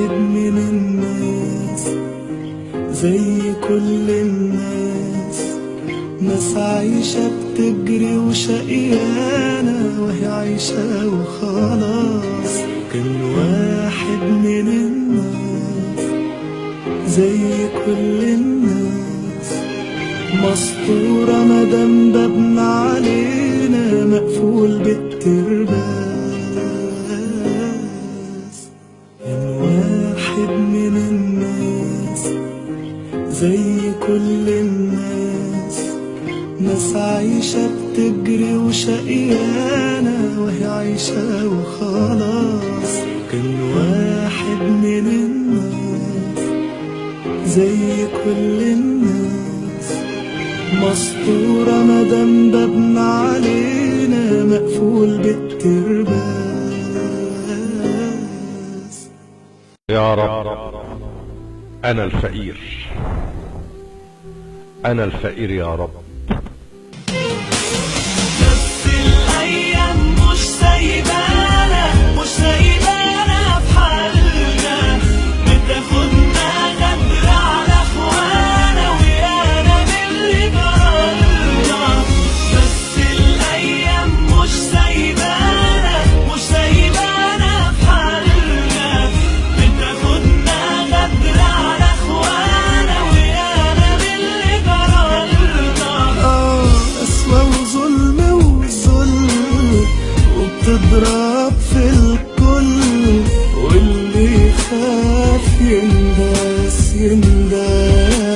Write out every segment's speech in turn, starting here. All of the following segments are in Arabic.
واحد من الناس زي كل الناس، ناس عايشة بتجري وشقيانة وهي عايشة وخلاص. كان واحد من الناس زي كل الناس، مسطورة مدام بابنا علينا مقفول بالترباس. كان واحد من الناس زي كل الناس، ناس عايشة بتجري وشقيانة وهي عايشة وخلاص. كان واحد من الناس زي كل الناس، مسطورة مدام بابنا علينا مقفول بالترباس. يا رب أنا الفقير، أنا الفقير يا رب. بس الأيام مش سايبانا، مش سايبانا في حالنا، بتاخدنا غدر على اخوانا ويانا باللي جرالنا. بس الأيام مش سايبانا، مش سايبانا في حالنا، بتاخدنا غدر على اخوانا ويانا باللي جرالنا. قسوة وظلم وظلم وبتضرب في الكل، واللي يخاف ينداس ينداس.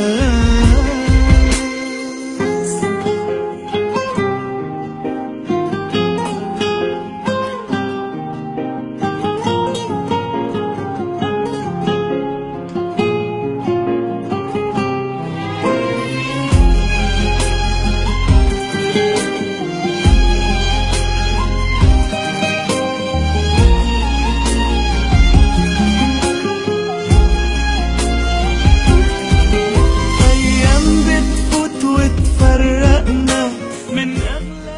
أيام بتفوت وتفرقنا من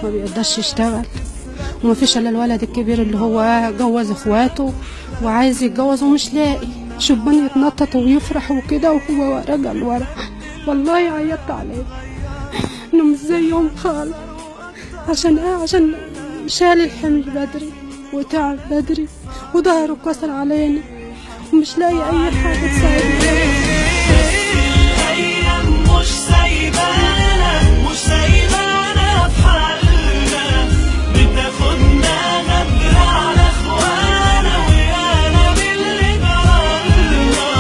ما بيقدرش يشتغل، وما فيش الا الولد الكبير اللي هو جوز اخواته وعايز يتجوز ومش لاقي. شبان يتنطط ويفرح وكده وهو راجع لورا. والله عيطت عليه انه مش زيهم خالص. عشان ايه؟ عشان شال الحمل بدري وتعب بدري وظهره كسر علينا ومش لاقي اي حاجه تساعدنا. الأيام مش سايبانا، مش سايبانا في حالنا، بتاخدنا غدر على اخوانا ويانا باللي جرالنا.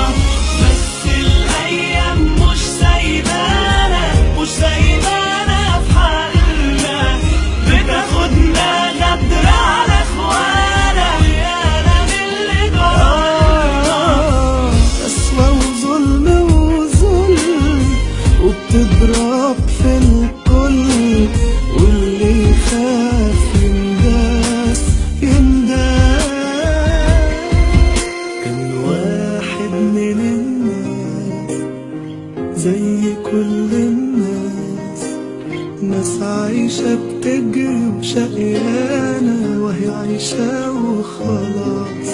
بس الأيام مش سايبانا، مش سايبانا في حالنا، بتاخدنا غدر على اخوانا ويانا باللي جرالنا. قسوة وظلم وبتضرب في الكل، واللي يخاف ينداس ينداس. كان واحد من الناس زي كل الناس، ناس عايشة بتجري وشقيانة وهي عايشة وخلاص.